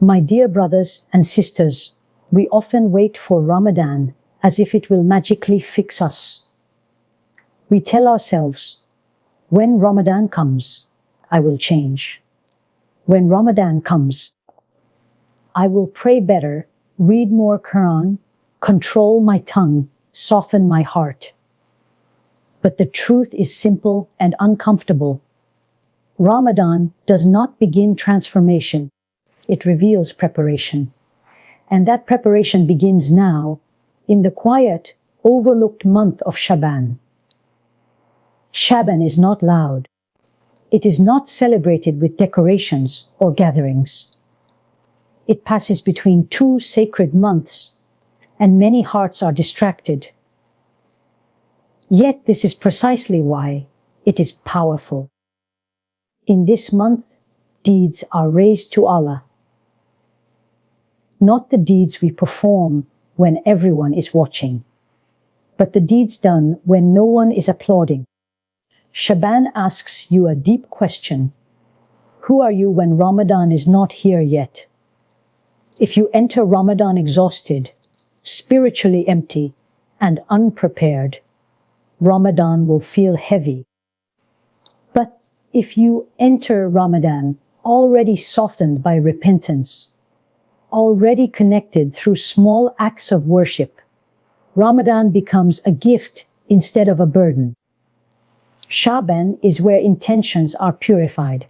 My dear brothers and sisters, we often wait for Ramadan as if it will magically fix us. We tell ourselves, when Ramadan comes, I will change. When Ramadan comes, I will pray better, read more Quran, control my tongue, soften my heart. But the truth is simple and uncomfortable. Ramadan does not begin transformation. It reveals preparation. And that preparation begins now, in the quiet, overlooked month of Shaban. Shaban is not loud. It is not celebrated with decorations or gatherings. It passes between two sacred months, and many hearts are distracted. Yet this is precisely why it is powerful. In this month, deeds are raised to Allah. Not the deeds we perform when everyone is watching, but the deeds done when no one is applauding. Shaban asks you a deep question. Who are you when Ramadan is not here yet? If you enter Ramadan exhausted, spiritually empty, and unprepared, Ramadan will feel heavy. But if you enter Ramadan already softened by repentance, already connected through small acts of worship, Ramadan becomes a gift instead of a burden. Shaban is where intentions are purified.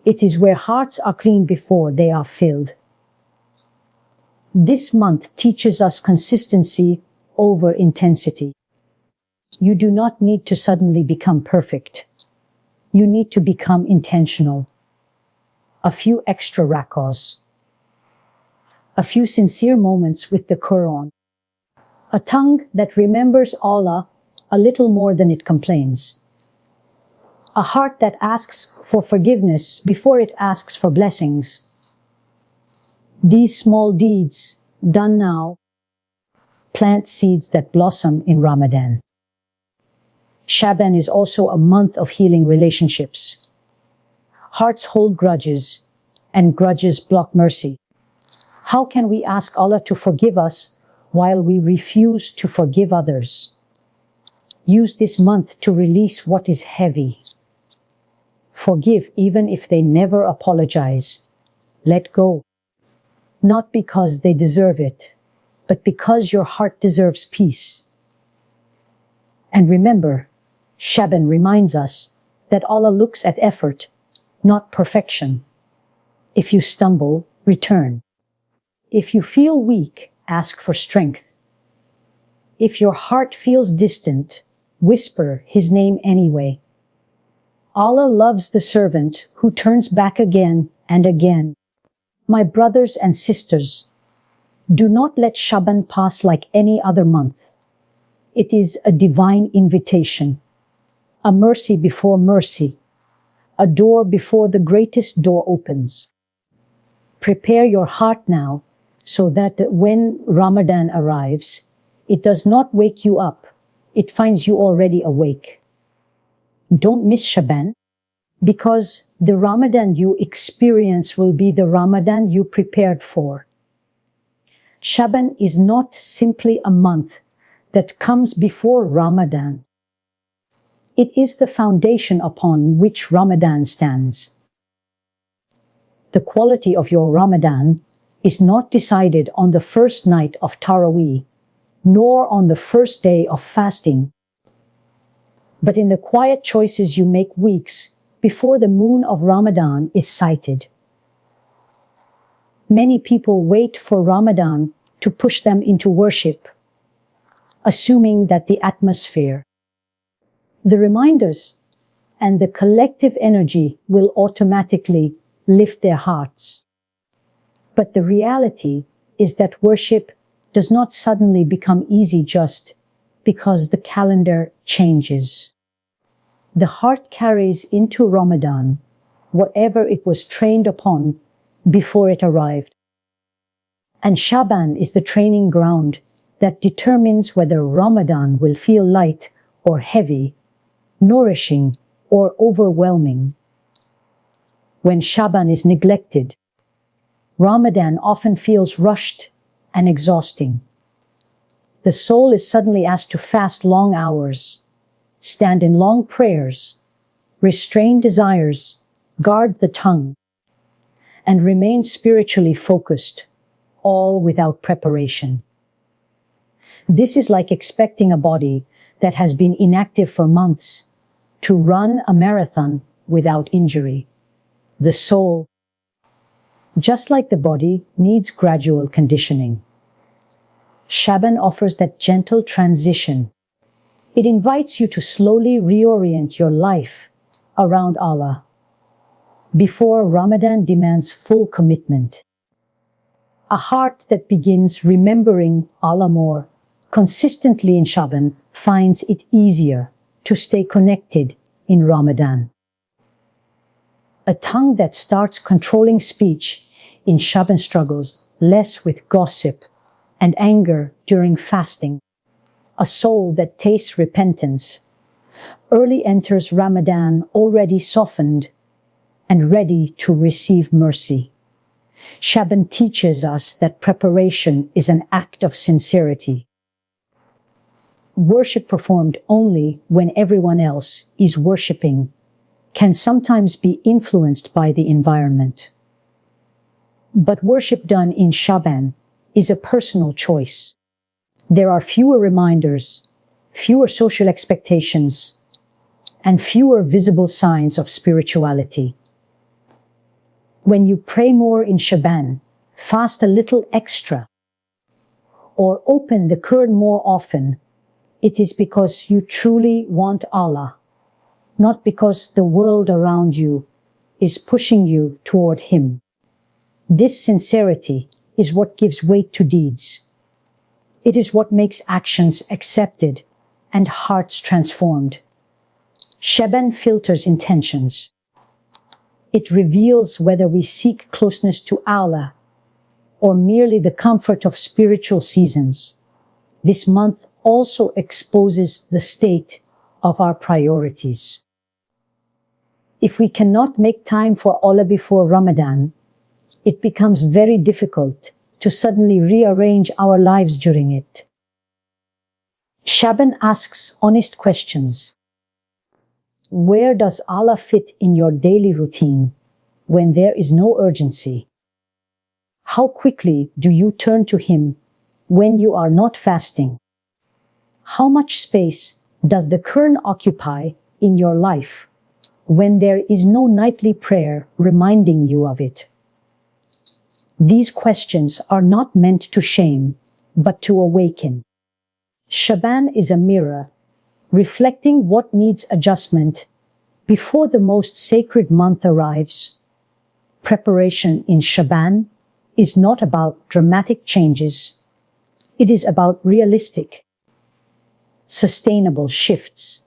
It is where hearts are clean before they are filled. This month teaches us consistency over intensity. You do not need to suddenly become perfect. You need to become intentional. A few extra rakahs. A few sincere moments with the Quran. A tongue that remembers Allah a little more than it complains. A heart that asks for forgiveness before it asks for blessings. These small deeds, done now, plant seeds that blossom in Ramadan. Shaban is also a month of healing relationships. Hearts hold grudges, and grudges block mercy. How can we ask Allah to forgive us while we refuse to forgive others? Use this month to release what is heavy. Forgive even if they never apologize. Let go. Not because they deserve it, but because your heart deserves peace. And remember, Shaban reminds us that Allah looks at effort, not perfection. If you stumble, return. If you feel weak, ask for strength. If your heart feels distant, whisper His name anyway. Allah loves the servant who turns back again and again. My brothers and sisters, do not let Shaban pass like any other month. It is a divine invitation, a mercy before mercy, a door before the greatest door opens. Prepare your heart now so that when Ramadan arrives, it does not wake you up, it finds you already awake. Don't miss Shaban, because the Ramadan you experience will be the Ramadan you prepared for. Shaban is not simply a month that comes before Ramadan. It is the foundation upon which Ramadan stands. The quality of your Ramadan is not decided on the first night of Taraweeh, nor on the first day of fasting, but in the quiet choices you make weeks before the moon of Ramadan is sighted. Many people wait for Ramadan to push them into worship, assuming that the atmosphere, the reminders, and the collective energy will automatically lift their hearts. But the reality is that worship does not suddenly become easy just because the calendar changes. The heart carries into Ramadan whatever it was trained upon before it arrived. And Shaban is the training ground that determines whether Ramadan will feel light or heavy, nourishing or overwhelming. When Shaban is neglected, Ramadan often feels rushed and exhausting. The soul is suddenly asked to fast long hours, stand in long prayers, restrain desires, guard the tongue, and remain spiritually focused, all without preparation. This is like expecting a body that has been inactive for months to run a marathon without injury. The soul, just like the body, needs gradual conditioning. Shaban offers that gentle transition. It invites you to slowly reorient your life around Allah. Before Ramadan demands full commitment. A heart that begins remembering Allah more consistently in Shaban finds it easier to stay connected in Ramadan. A tongue that starts controlling speech in Shaban struggles less with gossip and anger during fasting. A soul that tastes repentance early enters Ramadan already softened and ready to receive mercy. Shaban teaches us that preparation is an act of sincerity. Worship performed only when everyone else is worshiping can sometimes be influenced by the environment. But worship done in Shaban is a personal choice. There are fewer reminders, fewer social expectations, and fewer visible signs of spirituality. When you pray more in Shaban, fast a little extra, or open the Quran more often, it is because you truly want Allah, not because the world around you is pushing you toward Him. This sincerity is what gives weight to deeds. It is what makes actions accepted and hearts transformed. Shaban filters intentions. It reveals whether we seek closeness to Allah or merely the comfort of spiritual seasons. This month also exposes the state of our priorities. If we cannot make time for Allah before Ramadan, it becomes very difficult to suddenly rearrange our lives during it. Shaban asks honest questions. Where does Allah fit in your daily routine when there is no urgency? How quickly do you turn to Him when you are not fasting? How much space does the Quran occupy in your life when there is no nightly prayer reminding you of it? These questions are not meant to shame, but to awaken. Shaban is a mirror, reflecting what needs adjustment before the most sacred month arrives. Preparation in Shaban is not about dramatic changes. It is about realistic, sustainable shifts.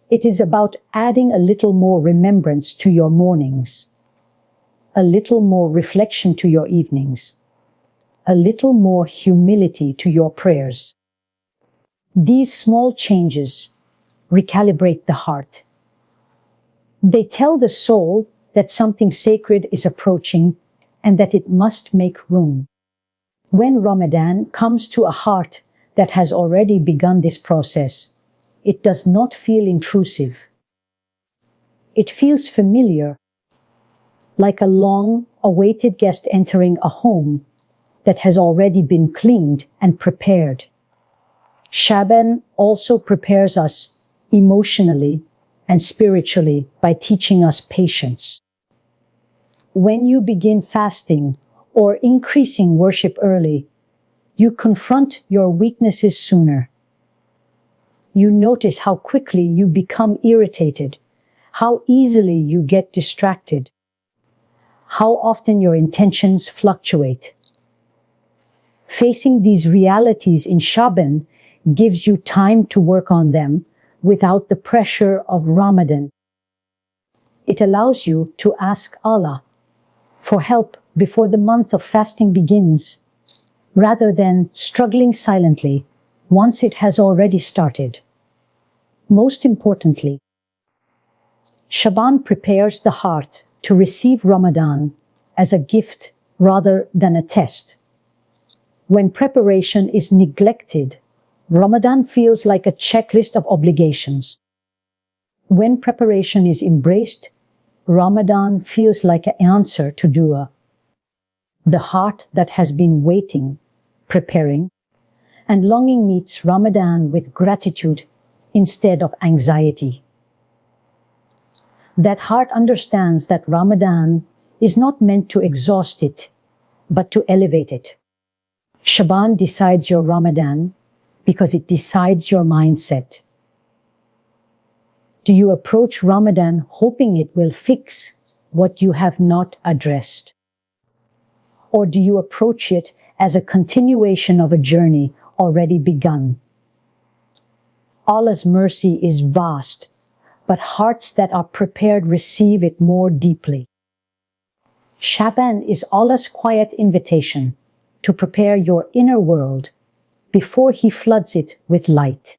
It is about adding a little more remembrance to your mornings, a little more reflection to your evenings, a little more humility to your prayers. These small changes recalibrate the heart. They tell the soul that something sacred is approaching and that it must make room. When Ramadan comes to a heart that has already begun this process, it does not feel intrusive. It feels familiar, like a long-awaited guest entering a home that has already been cleaned and prepared. Shaban also prepares us emotionally and spiritually by teaching us patience. When you begin fasting or increasing worship early, you confront your weaknesses sooner. You notice how quickly you become irritated, how easily you get distracted, how often your intentions fluctuate. Facing these realities in Shaban gives you time to work on them without the pressure of Ramadan. It allows you to ask Allah for help before the month of fasting begins, rather than struggling silently once it has already started. Most importantly, Shaban prepares the heart to receive Ramadan as a gift rather than a test. When preparation is neglected, Ramadan feels like a checklist of obligations. When preparation is embraced, Ramadan feels like an answer to dua. The heart that has been waiting, preparing, and longing meets Ramadan with gratitude instead of anxiety. That heart understands that Ramadan is not meant to exhaust it, but to elevate it. Shaban decides your Ramadan because it decides your mindset. Do you approach Ramadan hoping it will fix what you have not addressed? Or do you approach it as a continuation of a journey already begun? Allah's mercy is vast, but hearts that are prepared receive it more deeply. Shaban is Allah's quiet invitation to prepare your inner world before He floods it with light.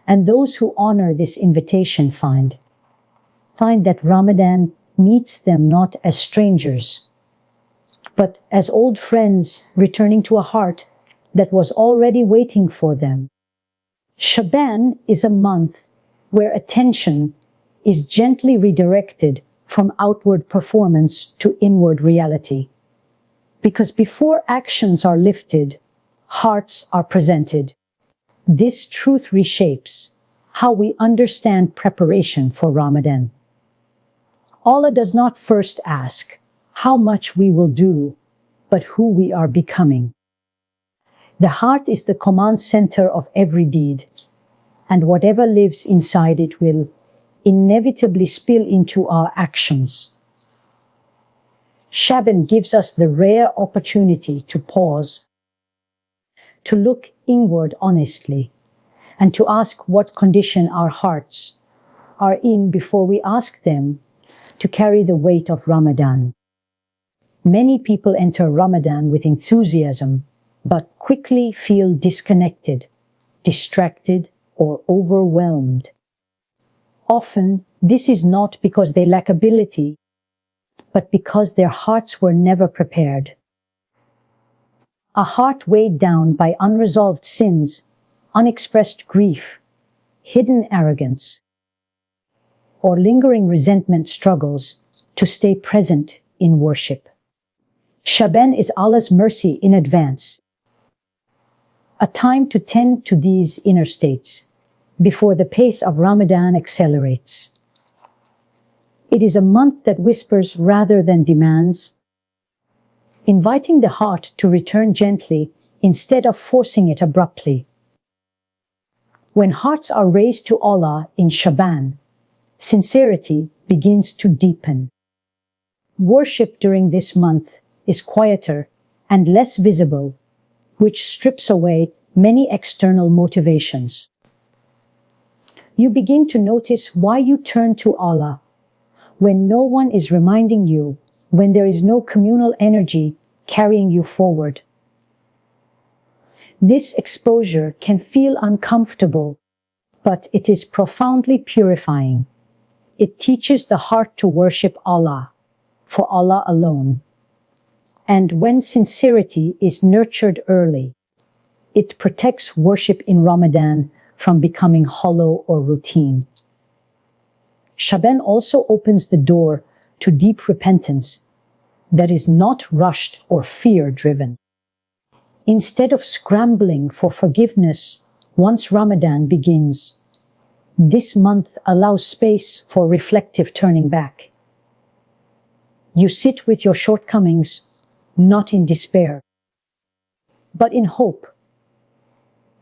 And those who honor this invitation find that Ramadan meets them not as strangers, but as old friends returning to a heart that was already waiting for them. Shaban is a month where attention is gently redirected from outward performance to inward reality. Because before actions are lifted, hearts are presented. This truth reshapes how we understand preparation for Ramadan. Allah does not first ask how much we will do, but who we are becoming. The heart is the command center of every deed, and whatever lives inside it will inevitably spill into our actions. Shaban gives us the rare opportunity to pause, to look inward honestly, and to ask what condition our hearts are in before we ask them to carry the weight of Ramadan. Many people enter Ramadan with enthusiasm, but quickly feel disconnected, distracted, or overwhelmed. Often, this is not because they lack ability, but because their hearts were never prepared. A heart weighed down by unresolved sins, unexpressed grief, hidden arrogance, or lingering resentment struggles to stay present in worship. Shaban is Allah's mercy in advance, a time to tend to these inner states before the pace of Ramadan accelerates. It is a month that whispers rather than demands, inviting the heart to return gently instead of forcing it abruptly. When hearts are raised to Allah in Shaban, sincerity begins to deepen. Worship during this month is quieter and less visible, which strips away many external motivations. You begin to notice why you turn to Allah when no one is reminding you, when there is no communal energy carrying you forward. This exposure can feel uncomfortable, but it is profoundly purifying. It teaches the heart to worship Allah, for Allah alone. And when sincerity is nurtured early, it protects worship in Ramadan from becoming hollow or routine. Shaban also opens the door to deep repentance that is not rushed or fear-driven. Instead of scrambling for forgiveness once Ramadan begins, this month allows space for reflective turning back. You sit with your shortcomings, not in despair, but in hope.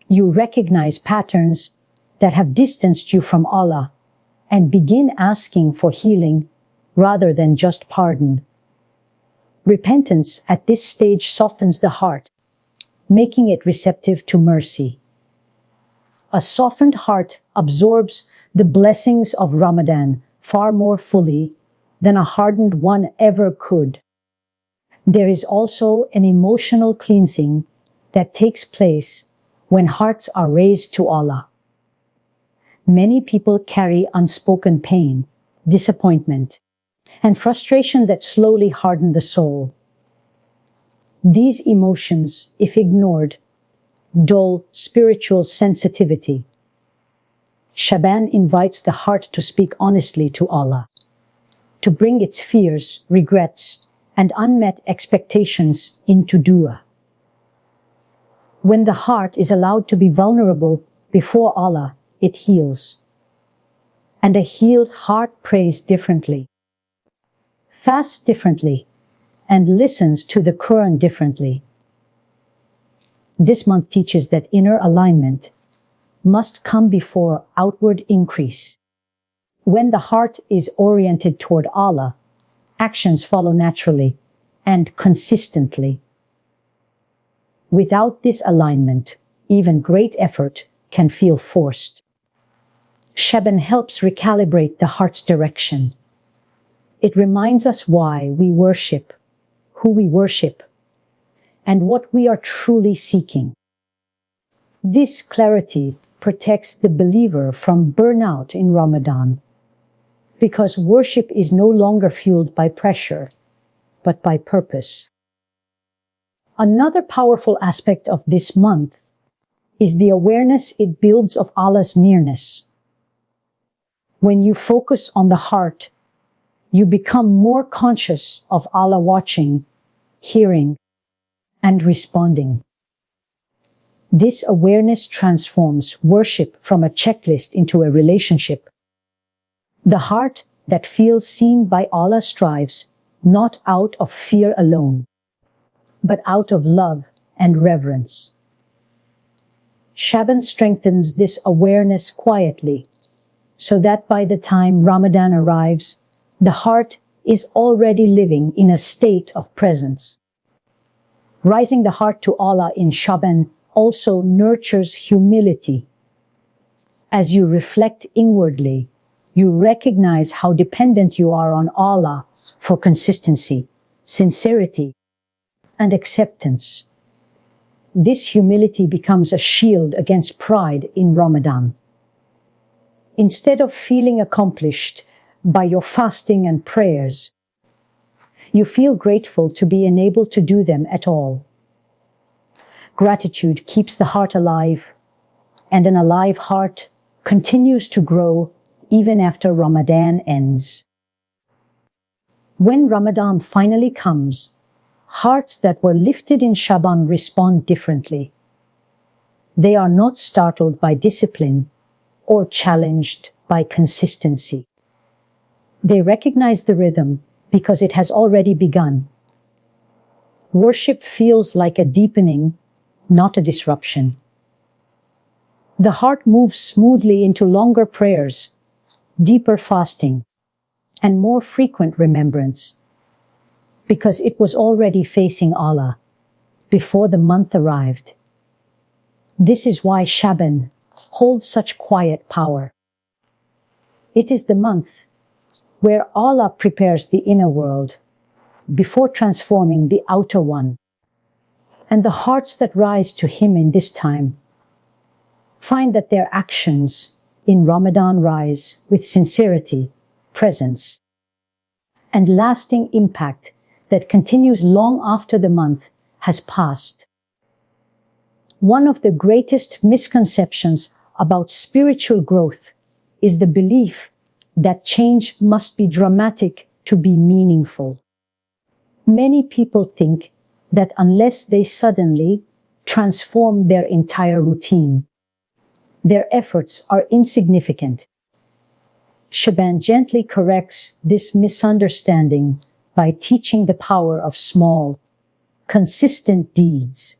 You recognize patterns that have distanced you from Allah and begin asking for healing rather than just pardon. Repentance at this stage softens the heart, making it receptive to mercy. A softened heart absorbs the blessings of Ramadan far more fully than a hardened one ever could. There is also an emotional cleansing that takes place when hearts are raised to Allah. Many people carry unspoken pain, disappointment, and frustration that slowly harden the soul. These emotions, if ignored, dull spiritual sensitivity. Shaban invites the heart to speak honestly to Allah, to bring its fears, regrets, and unmet expectations into dua. When the heart is allowed to be vulnerable before Allah, it heals. And a healed heart prays differently, fasts differently, and listens to the Quran differently. This month teaches that inner alignment must come before outward increase. When the heart is oriented toward Allah, actions follow naturally and consistently. Without this alignment, even great effort can feel forced. Shaban helps recalibrate the heart's direction. It reminds us why we worship, who we worship, and what we are truly seeking. This clarity protects the believer from burnout in Ramadan, because worship is no longer fueled by pressure, but by purpose. Another powerful aspect of this month is the awareness it builds of Allah's nearness. When you focus on the heart, you become more conscious of Allah watching, hearing, and responding. This awareness transforms worship from a checklist into a relationship. The heart that feels seen by Allah strives not out of fear alone, but out of love and reverence. Shaban strengthens this awareness quietly, so that by the time Ramadan arrives, the heart is already living in a state of presence. Rising the heart to Allah in Shaban also nurtures humility. As you reflect inwardly, you recognize how dependent you are on Allah for consistency, sincerity, and acceptance. This humility becomes a shield against pride in Ramadan. Instead of feeling accomplished by your fasting and prayers, you feel grateful to be enabled to do them at all. Gratitude keeps the heart alive, and an alive heart continues to grow even after Ramadan ends. When Ramadan finally comes, hearts that were lifted in Shaban respond differently. They are not startled by discipline or challenged by consistency. They recognize the rhythm because it has already begun. Worship feels like a deepening, not a disruption. The heart moves smoothly into longer prayers, deeper fasting, and more frequent remembrance, because it was already facing Allah before the month arrived. This is why Shaban holds such quiet power. It is the month where Allah prepares the inner world before transforming the outer one. And the hearts that rise to Him in this time find that their actions in Ramadan rise with sincerity, presence, and lasting impact that continues long after the month has passed. One of the greatest misconceptions about spiritual growth is the belief that change must be dramatic to be meaningful. Many people think that unless they suddenly transform their entire routine, their efforts are insignificant. Shaban gently corrects this misunderstanding by teaching the power of small, consistent deeds.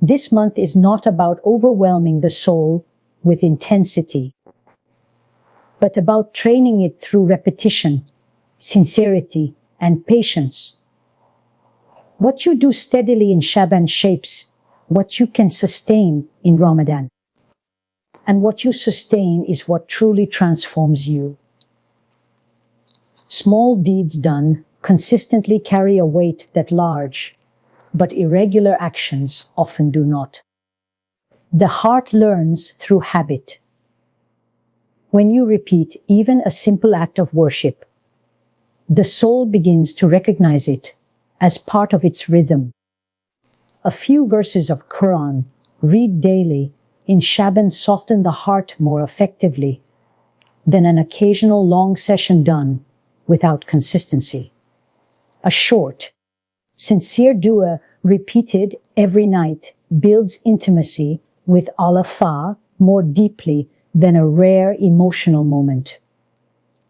This month is not about overwhelming the soul with intensity, but about training it through repetition, sincerity, and patience. What you do steadily in Shaban shapes what you can sustain in Ramadan. And what you sustain is what truly transforms you. Small deeds done consistently carry a weight that large, but irregular actions often do not. The heart learns through habit. When you repeat even a simple act of worship, the soul begins to recognize it as part of its rhythm. A few verses of Quran read daily in Shaban soften the heart more effectively than an occasional long session done without consistency. A short, sincere dua repeated every night builds intimacy with Allah more deeply than a rare emotional moment.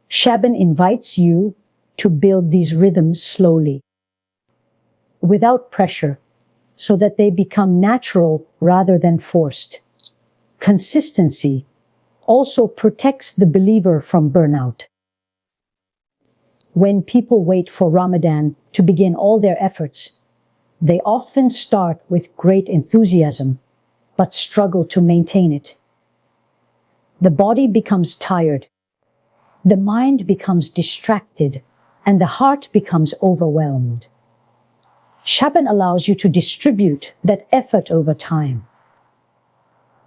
Shaban invites you to build these rhythms slowly, without pressure, so that they become natural rather than forced. Consistency also protects the believer from burnout. When people wait for Ramadan to begin all their efforts, they often start with great enthusiasm, but struggle to maintain it. The body becomes tired, the mind becomes distracted, and the heart becomes overwhelmed. Shaban allows you to distribute that effort over time.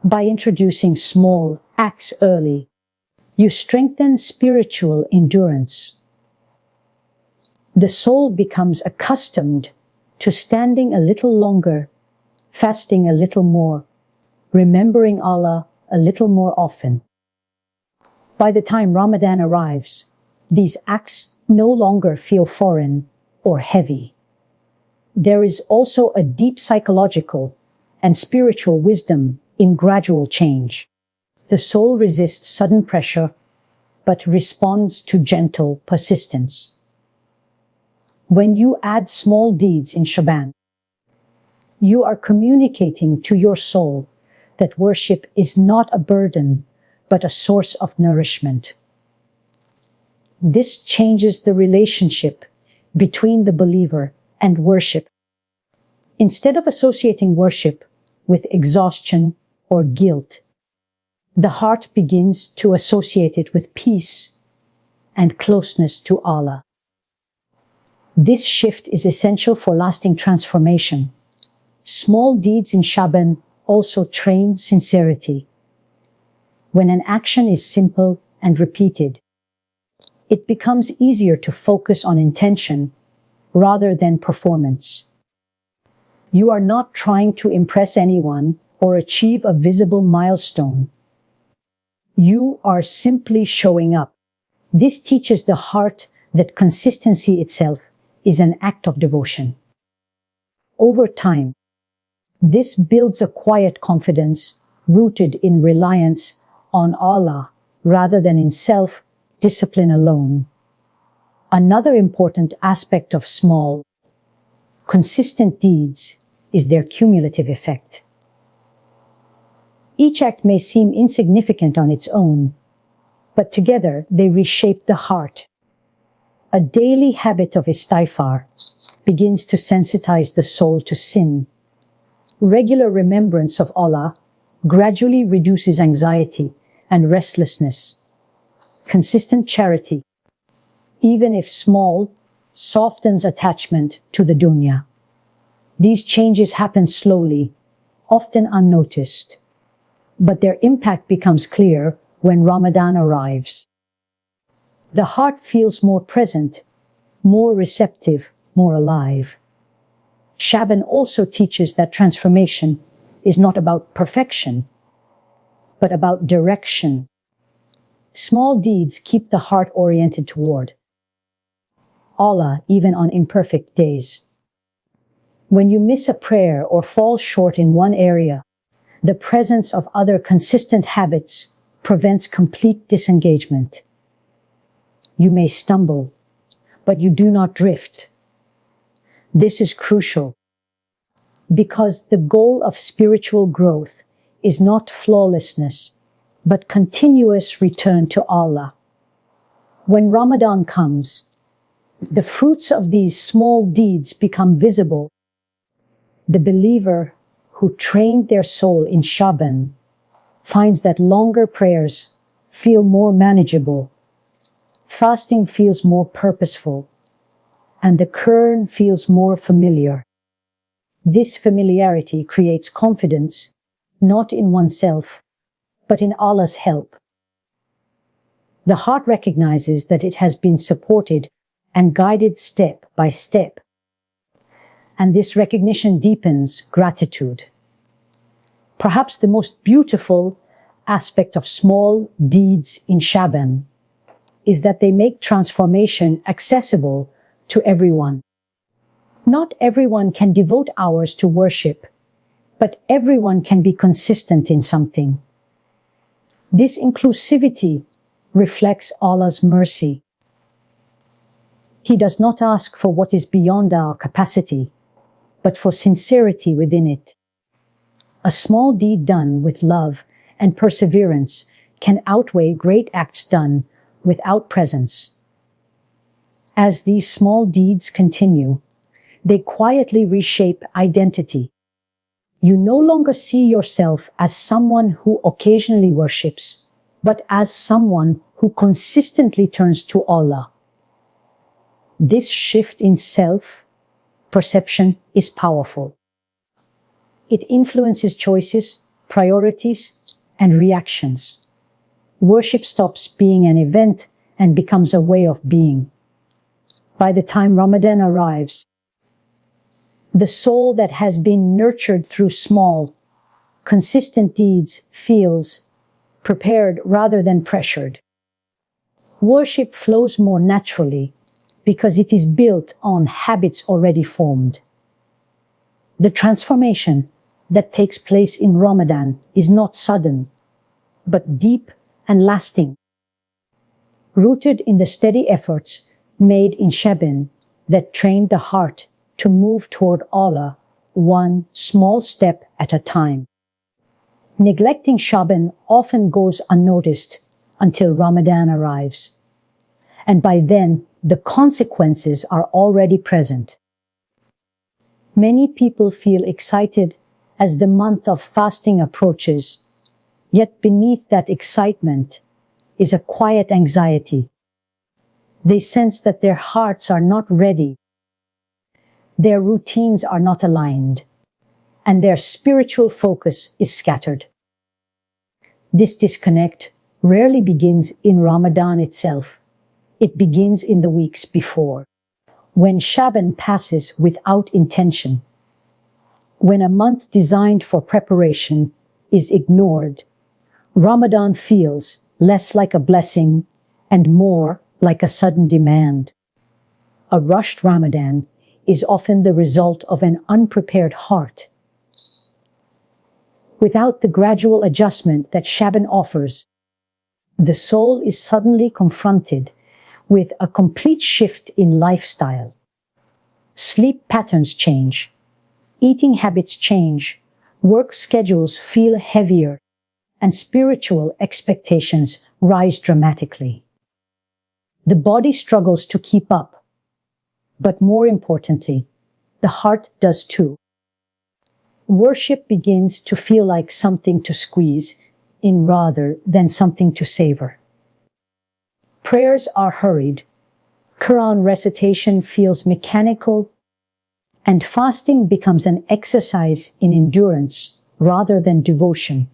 By introducing small acts early, you strengthen spiritual endurance. The soul becomes accustomed to standing a little longer, fasting a little more, remembering Allah a little more often. By the time Ramadan arrives, these acts no longer feel foreign or heavy. There is also a deep psychological and spiritual wisdom in gradual change. The soul resists sudden pressure, but responds to gentle persistence. When you add small deeds in Shaban, you are communicating to your soul that worship is not a burden, but a source of nourishment. This changes the relationship between the believer and worship. Instead of associating worship with exhaustion or guilt, the heart begins to associate it with peace and closeness to Allah. This shift is essential for lasting transformation. Small deeds in Shaban also train sincerity. When an action is simple and repeated, it becomes easier to focus on intention rather than performance. You are not trying to impress anyone or achieve a visible milestone. You are simply showing up. This teaches the heart that consistency itself is an act of devotion. Over time, this builds a quiet confidence rooted in reliance on Allah rather than in self-discipline alone. Another important aspect of small, consistent deeds is their cumulative effect. Each act may seem insignificant on its own, but together they reshape the heart. A daily habit of istighfar begins to sensitize the soul to sin. Regular remembrance of Allah gradually reduces anxiety and restlessness. Consistent charity, even if small, softens attachment to the dunya. These changes happen slowly, often unnoticed, but their impact becomes clear when Ramadan arrives. The heart feels more present, more receptive, more alive. Shaban also teaches that transformation is not about perfection, but about direction. Small deeds keep the heart oriented toward Allah even on imperfect days. When you miss a prayer or fall short in one area, the presence of other consistent habits prevents complete disengagement. You may stumble, but you do not drift. This is crucial because the goal of spiritual growth is not flawlessness, but continuous return to Allah. When Ramadan comes, the fruits of these small deeds become visible. The believer who trained their soul in Shaban finds that longer prayers feel more manageable, fasting feels more purposeful, and the Quran feels more familiar. This familiarity creates confidence, not in oneself, but in Allah's help. The heart recognizes that it has been supported and guided step by step. And this recognition deepens gratitude. Perhaps the most beautiful aspect of small deeds in Shaban is that they make transformation accessible to everyone. Not everyone can devote hours to worship, but everyone can be consistent in something. This inclusivity reflects Allah's mercy. He does not ask for what is beyond our capacity, but for sincerity within it. A small deed done with love and perseverance can outweigh great acts done without presence. As these small deeds continue, they quietly reshape identity. You no longer see yourself as someone who occasionally worships, but as someone who consistently turns to Allah. This shift in self-perception is powerful. It influences choices, priorities, and reactions. Worship stops being an event and becomes a way of being. By the time Ramadan arrives, the soul that has been nurtured through small, consistent deeds feels prepared rather than pressured. Worship flows more naturally because it is built on habits already formed. The transformation that takes place in Ramadan is not sudden, but deep and lasting, rooted in the steady efforts made in Shaban that trained the heart to move toward Allah one small step at a time. Neglecting Shaban often goes unnoticed until Ramadan arrives, and by then the consequences are already present. Many people feel excited as the month of fasting approaches, yet beneath that excitement is a quiet anxiety. They sense that their hearts are not ready, their routines are not aligned, and their spiritual focus is scattered. This disconnect rarely begins in Ramadan itself. It begins in the weeks before, when Shaban passes without intention, when a month designed for preparation is ignored. Ramadan feels less like a blessing and more like a sudden demand. A rushed Ramadan is often the result of an unprepared heart. Without the gradual adjustment that Shaban offers, the soul is suddenly confronted with a complete shift in lifestyle. Sleep patterns change, eating habits change, work schedules feel heavier, and spiritual expectations rise dramatically. The body struggles to keep up, but more importantly, the heart does too. Worship begins to feel like something to squeeze in rather than something to savor. Prayers are hurried, Quran recitation feels mechanical, and fasting becomes an exercise in endurance rather than devotion.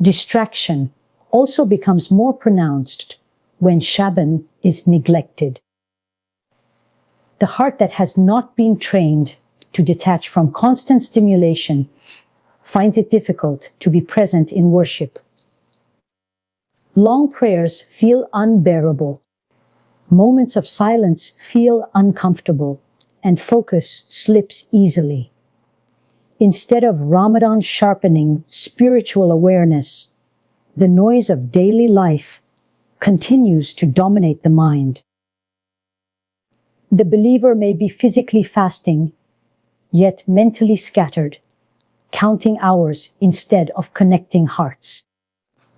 Distraction also becomes more pronounced when Shaban is neglected. The heart that has not been trained to detach from constant stimulation finds it difficult to be present in worship. Long prayers feel unbearable. Moments of silence feel uncomfortable, and focus slips easily. Instead of Ramadan sharpening spiritual awareness, the noise of daily life continues to dominate the mind. The believer may be physically fasting, yet mentally scattered, counting hours instead of connecting hearts.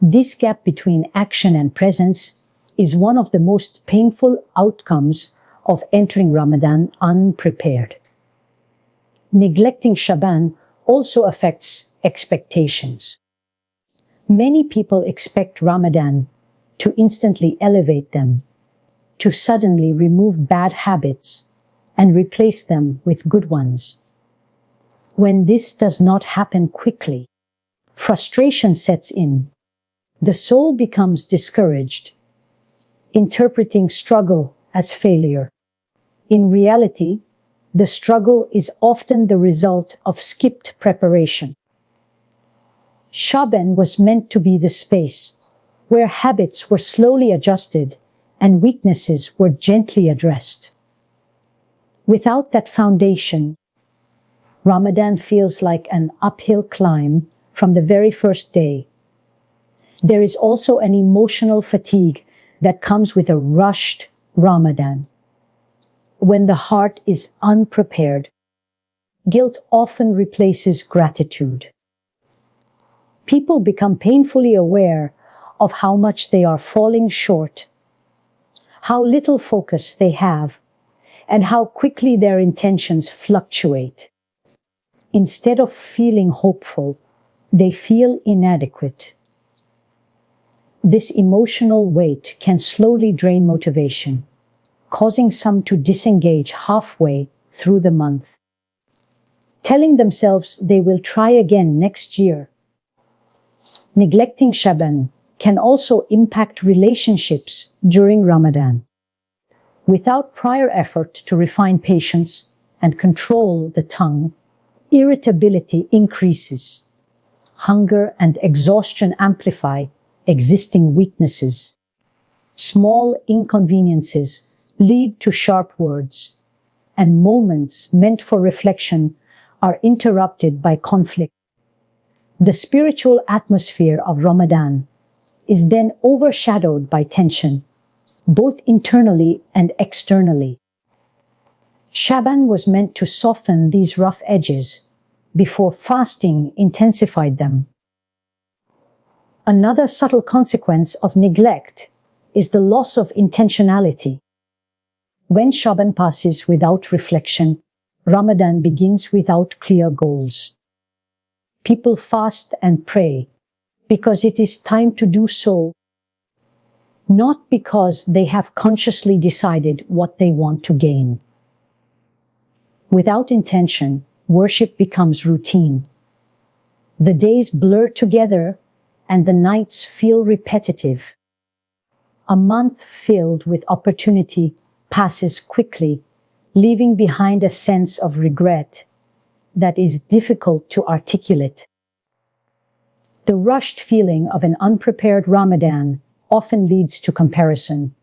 This gap between action and presence is one of the most painful outcomes of entering Ramadan unprepared. Neglecting Shaban also affects expectations. Many people expect Ramadan to instantly elevate them, to suddenly remove bad habits and replace them with good ones. When this does not happen quickly, frustration sets in. The soul becomes discouraged, interpreting struggle as failure. In reality, the struggle is often the result of skipped preparation. Shaban was meant to be the space where habits were slowly adjusted and weaknesses were gently addressed. Without that foundation, Ramadan feels like an uphill climb from the very first day. There is also an emotional fatigue that comes with a rushed Ramadan. When the heart is unprepared, guilt often replaces gratitude. People become painfully aware of how much they are falling short, how little focus they have, and how quickly their intentions fluctuate. Instead of feeling hopeful, they feel inadequate. This emotional weight can slowly drain motivation, causing some to disengage halfway through the month, telling themselves they will try again next year. Neglecting Shaban can also impact relationships during Ramadan. Without prior effort to refine patience and control the tongue, irritability increases. Hunger and exhaustion amplify existing weaknesses. Small inconveniences lead to sharp words, and moments meant for reflection are interrupted by conflict. The spiritual atmosphere of Ramadan is then overshadowed by tension, both internally and externally. Shaban was meant to soften these rough edges before fasting intensified them. Another subtle consequence of neglect is the loss of intentionality. When Shaban passes without reflection, Ramadan begins without clear goals. People fast and pray because it is time to do so, not because they have consciously decided what they want to gain. Without intention, worship becomes routine. The days blur together and the nights feel repetitive. A month filled with opportunity passes quickly, leaving behind a sense of regret that is difficult to articulate. The rushed feeling of an unprepared Ramadan often leads to comparison.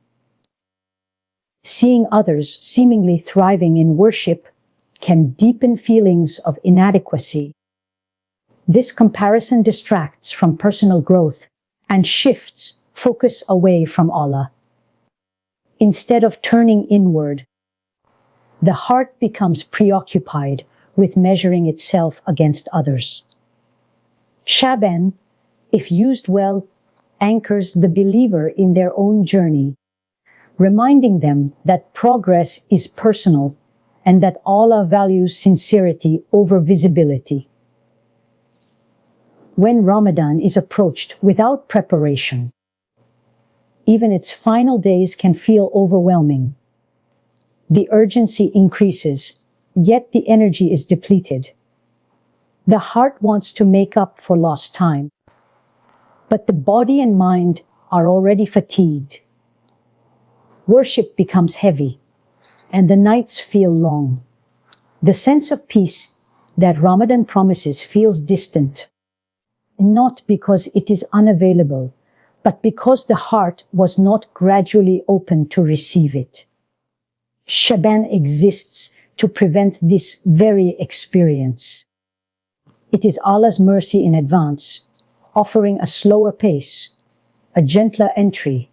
Seeing others seemingly thriving in worship can deepen feelings of inadequacy. This comparison distracts from personal growth and shifts focus away from Allah. Instead of turning inward, the heart becomes preoccupied with measuring itself against others. Shaban, if used well, anchors the believer in their own journey, reminding them that progress is personal and that Allah values sincerity over visibility. When Ramadan is approached without preparation, even its final days can feel overwhelming. The urgency increases, yet the energy is depleted. The heart wants to make up for lost time, but the body and mind are already fatigued. Worship becomes heavy, and the nights feel long. The sense of peace that Ramadan promises feels distant, not because it is unavailable, but because the heart was not gradually open to receive it. Shaban exists to prevent this very experience. It is Allah's mercy in advance, offering a slower pace, a gentler entry,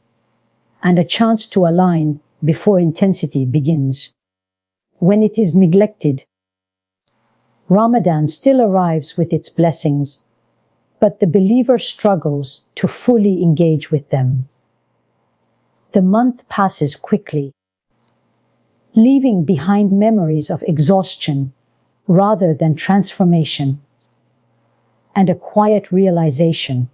and a chance to align before intensity begins. When it is neglected, Ramadan still arrives with its blessings, but the believer struggles to fully engage with them. The month passes quickly, leaving behind memories of exhaustion rather than transformation, and a quiet realization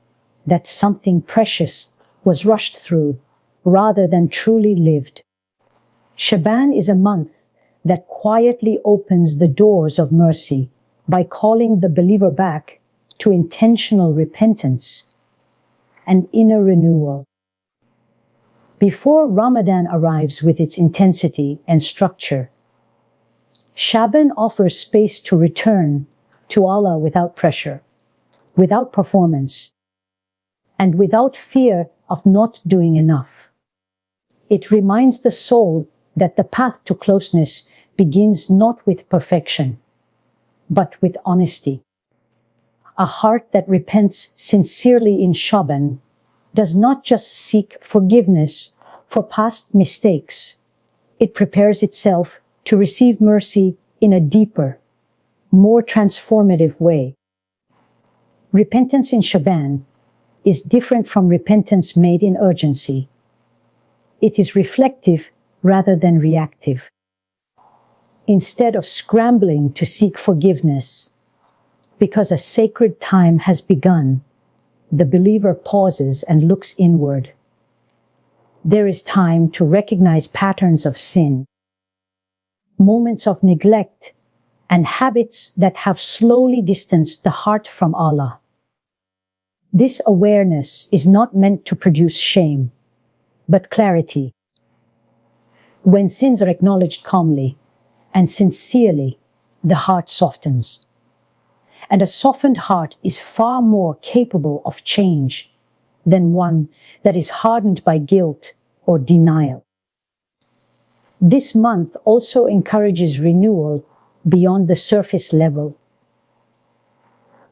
that something precious was rushed through rather than truly lived. Shaban is a month that quietly opens the doors of mercy by calling the believer back to intentional repentance and inner renewal. Before Ramadan arrives with its intensity and structure, Shaban offers space to return to Allah without pressure, without performance, and without fear of not doing enough. It reminds the soul that the path to closeness begins not with perfection, but with honesty. A heart that repents sincerely in Shaban does not just seek forgiveness for past mistakes. It prepares itself to receive mercy in a deeper, more transformative way. Repentance in Shaban is different from repentance made in urgency. It is reflective rather than reactive. Instead of scrambling to seek forgiveness, because a sacred time has begun, the believer pauses and looks inward. There is time to recognize patterns of sin, moments of neglect, and habits that have slowly distanced the heart from Allah. This awareness is not meant to produce shame, but clarity. When sins are acknowledged calmly and sincerely, the heart softens. And a softened heart is far more capable of change than one that is hardened by guilt or denial. This month also encourages renewal beyond the surface level.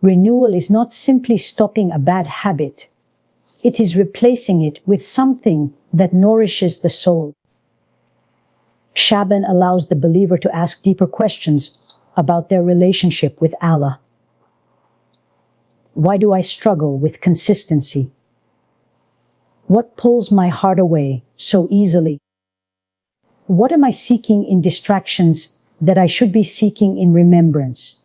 Renewal is not simply stopping a bad habit. It is replacing it with something that nourishes the soul. Shaban allows the believer to ask deeper questions about their relationship with Allah. Why do I struggle with consistency? What pulls my heart away so easily? What am I seeking in distractions that I should be seeking in remembrance?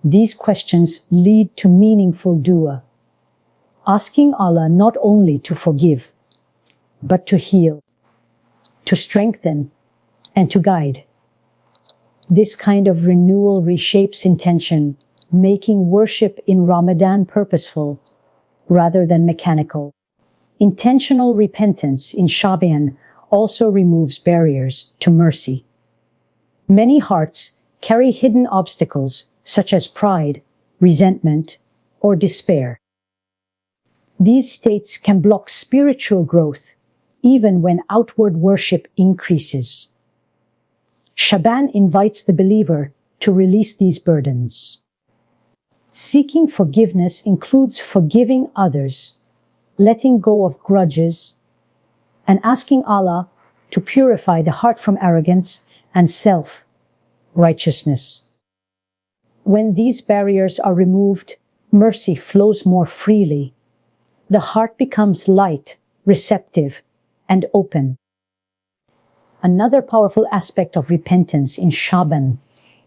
These questions lead to meaningful dua, asking Allah not only to forgive, but to heal, to strengthen, and to guide. This kind of renewal reshapes intention, making worship in Ramadan purposeful rather than mechanical. Intentional repentance in Shaban also removes barriers to mercy. Many hearts carry hidden obstacles such as pride, resentment, or despair. These states can block spiritual growth even when outward worship increases. Shaban invites the believer to release these burdens. Seeking forgiveness includes forgiving others, letting go of grudges, and asking Allah to purify the heart from arrogance and self-righteousness. When these barriers are removed, mercy flows more freely. The heart becomes light, receptive, and open. Another powerful aspect of repentance in Shaban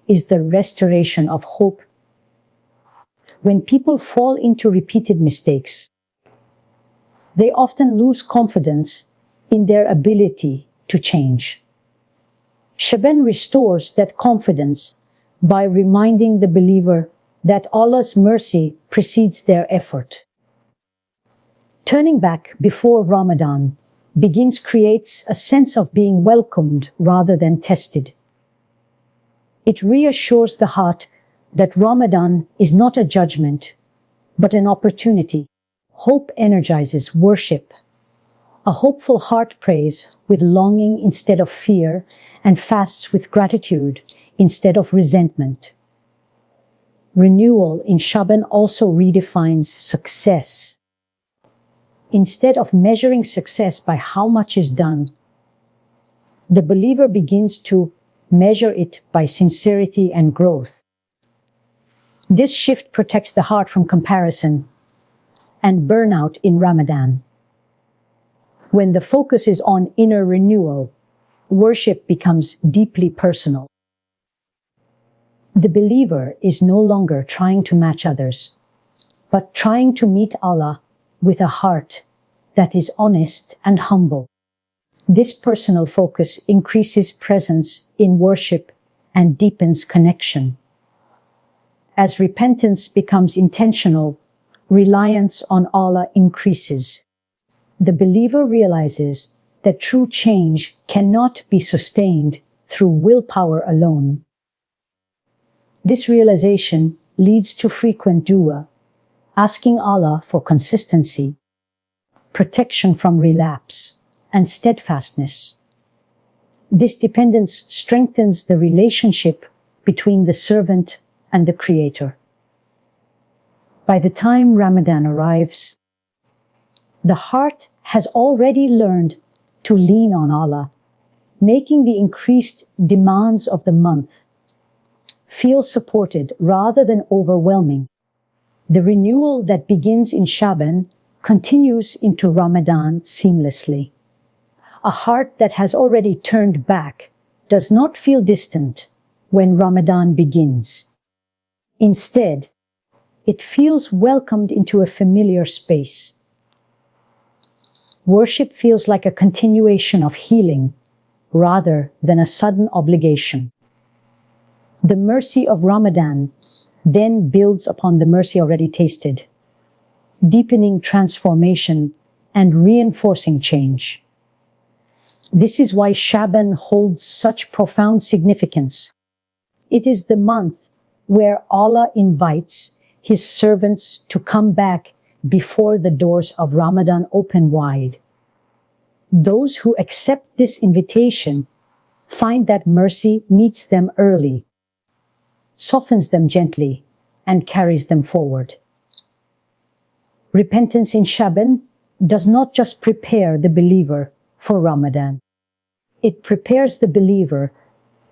is the restoration of hope. When people fall into repeated mistakes, they often lose confidence in their ability to change. Shaban restores that confidence by reminding the believer that Allah's mercy precedes their effort. Turning back before Ramadan creates a sense of being welcomed rather than tested. It reassures the heart that Ramadan is not a judgment, but an opportunity. Hope energizes worship. A hopeful heart prays with longing instead of fear and fasts with gratitude instead of resentment. Renewal in Shaban also redefines success. Instead of measuring success by how much is done, the believer begins to measure it by sincerity and growth. This shift protects the heart from comparison and burnout in Ramadan. When the focus is on inner renewal, worship becomes deeply personal. The believer is no longer trying to match others, but trying to meet Allah with a heart that is honest and humble. This personal focus increases presence in worship and deepens connection. As repentance becomes intentional, reliance on Allah increases. the believer realizes that true change cannot be sustained through willpower alone. This realization leads to frequent dua, asking Allah for consistency, protection from relapse, and steadfastness. This dependence strengthens the relationship between the servant and the Creator. By the time Ramadan arrives, the heart has already learned to lean on Allah, making the increased demands of the month feel supported rather than overwhelming. The renewal that begins in Shaban continues into Ramadan seamlessly. A heart that has already turned back does not feel distant when Ramadan begins. Instead, it feels welcomed into a familiar space. Worship feels like a continuation of healing rather than a sudden obligation. The mercy of Ramadan then builds upon the mercy already tasted, deepening transformation and reinforcing change. This is why Shaban holds such profound significance. It is the month where Allah invites His servants to come back before the doors of Ramadan open wide. Those who accept this invitation find that mercy meets them early, softens them gently, and carries them forward. Repentance in Shaban does not just prepare the believer for Ramadan. It prepares the believer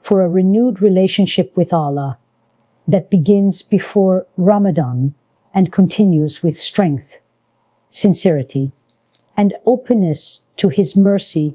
for a renewed relationship with Allah that begins before Ramadan and continues with strength, sincerity, and openness to His mercy